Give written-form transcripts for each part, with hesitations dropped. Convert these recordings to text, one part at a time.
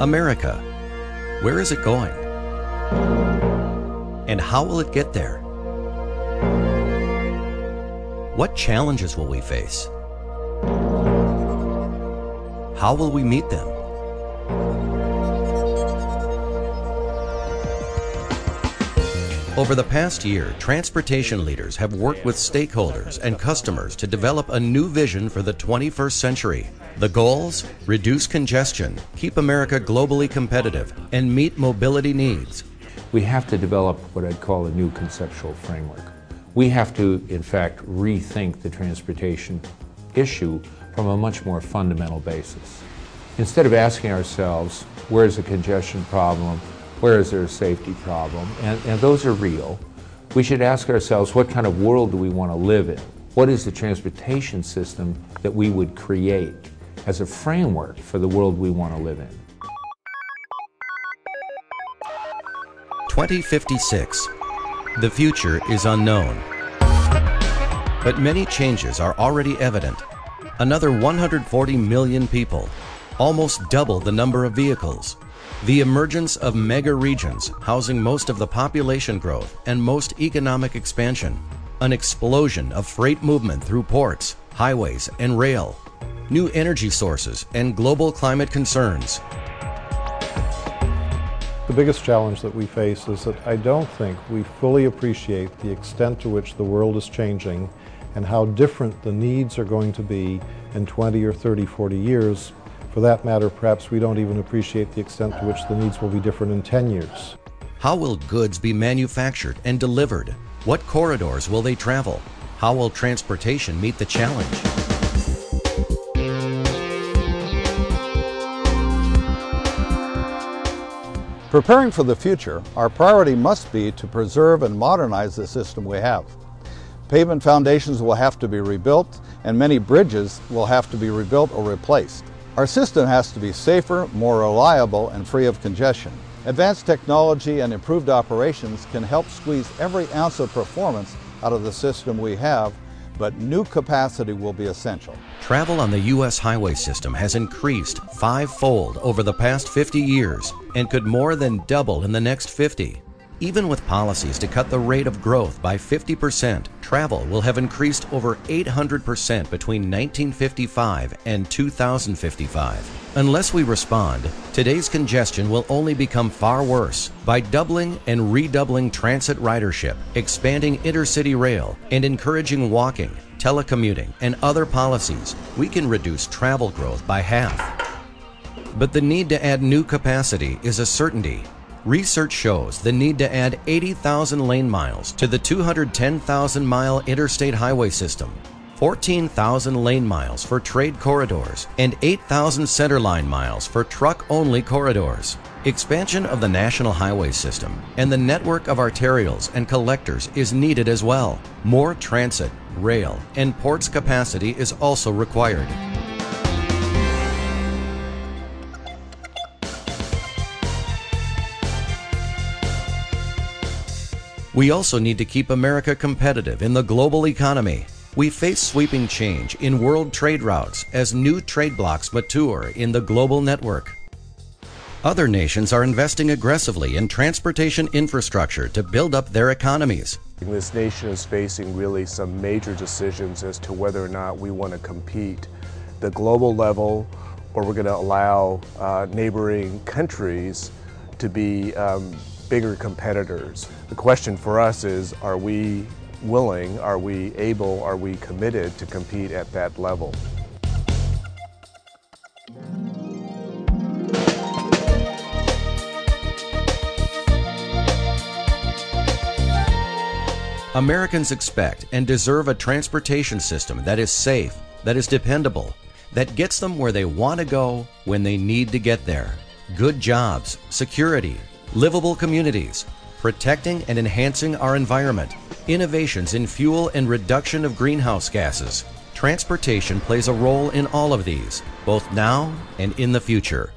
America. Where is it going? And how will it get there? What challenges will we face? How will we meet them? Over the past year, transportation leaders have worked with stakeholders and customers to develop a new vision for the 21st century. The goals? Reduce congestion, keep America globally competitive, and meet mobility needs. We have to develop what I'd call a new conceptual framework. We have to, in fact, rethink the transportation issue from a much more fundamental basis. Instead of asking ourselves, where's the congestion problem? Where is there a safety problem? And those are real. We should ask ourselves, what kind of world do we want to live in? What is the transportation system that we would create as a framework for the world we want to live in? 2056. The future is unknown. But many changes are already evident. Another 140 million people, almost double the number of vehicles. The emergence of mega regions housing most of the population growth and most economic expansion. An explosion of freight movement through ports, highways, and rail. New energy sources and global climate concerns. The biggest challenge that we face is that I don't think we fully appreciate the extent to which the world is changing and how different the needs are going to be in 20 or 30, 40 years. For that matter, perhaps we don't even appreciate the extent to which the needs will be different in 10 years. How will goods be manufactured and delivered? What corridors will they travel? How will transportation meet the challenge? Preparing for the future, our priority must be to preserve and modernize the system we have. Pavement foundations will have to be rebuilt, and many bridges will have to be rebuilt or replaced. Our system has to be safer, more reliable, and free of congestion. Advanced technology and improved operations can help squeeze every ounce of performance out of the system we have, but new capacity will be essential. Travel on the U.S. highway system has increased five-fold over the past 50 years and could more than double in the next 50. Even with policies to cut the rate of growth by 50%, travel will have increased over 800% between 1955 and 2055. Unless we respond, today's congestion will only become far worse. By doubling and redoubling transit ridership, expanding intercity rail, and encouraging walking, telecommuting, and other policies, we can reduce travel growth by half. But the need to add new capacity is a certainty. Research shows the need to add 80,000 lane miles to the 210,000-mile interstate highway system, 14,000 lane miles for trade corridors, and 8,000 centerline miles for truck-only corridors. Expansion of the national highway system and the network of arterials and collectors is needed as well. More transit, rail, and ports capacity is also required. We also need to keep America competitive in the global economy. We face sweeping change in world trade routes as new trade blocs mature in the global network. Other nations are investing aggressively in transportation infrastructure to build up their economies. This nation is facing really some major decisions as to whether or not we want to compete at the global level, or we're going to allow neighboring countries to be bigger competitors. The question for us is, are we willing, are we able, are we committed to compete at that level? Americans expect and deserve a transportation system that is safe, that is dependable, that gets them where they want to go when they need to get there. Good jobs, security, livable communities, protecting and enhancing our environment, innovations in fuel and reduction of greenhouse gases. Transportation plays a role in all of these, both now and in the future.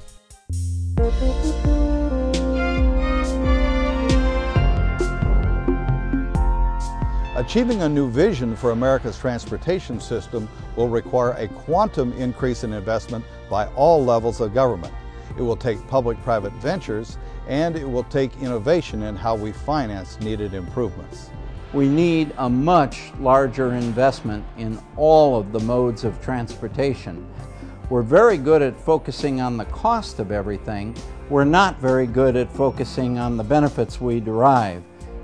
Achieving a new vision for America's transportation system will require a quantum increase in investment by all levels of government. It will take public-private ventures, and it will take innovation in how we finance needed improvements. We need a much larger investment in all of the modes of transportation. We're very good at focusing on the cost of everything. We're not very good at focusing on the benefits we derive.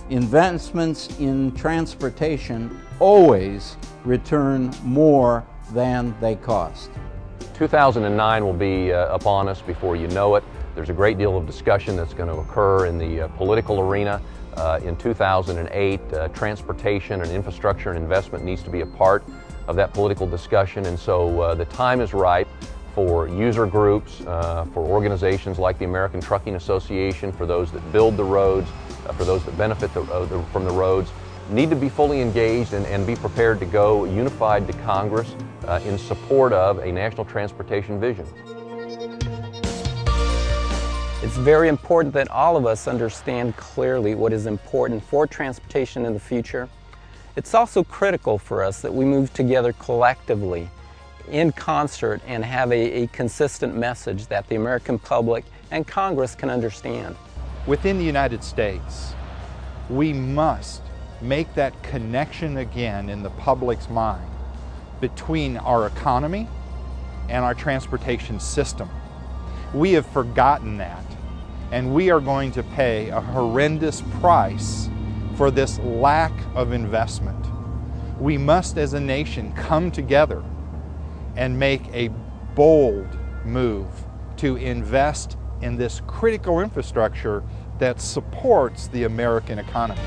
Investments in transportation always return more than they cost. 2009 will be upon us before you know it. There's a great deal of discussion that's going to occur in the political arena. In 2008, transportation and infrastructure and investment needs to be a part of that political discussion, and so the time is ripe for user groups, for organizations like the American Trucking Association, for those that build the roads, for those that benefit from the roads, need to be fully engaged and be prepared to go unified to Congress in support of a national transportation vision. It's very important that all of us understand clearly what is important for transportation in the future. It's also critical for us that we move together collectively in concert and have a consistent message that the American public and Congress can understand. Within the United States, we must make that connection again in the public's mind between our economy and our transportation system. We have forgotten that, and we are going to pay a horrendous price for this lack of investment. We must, as a nation, come together and make a bold move to invest in this critical infrastructure that supports the American economy.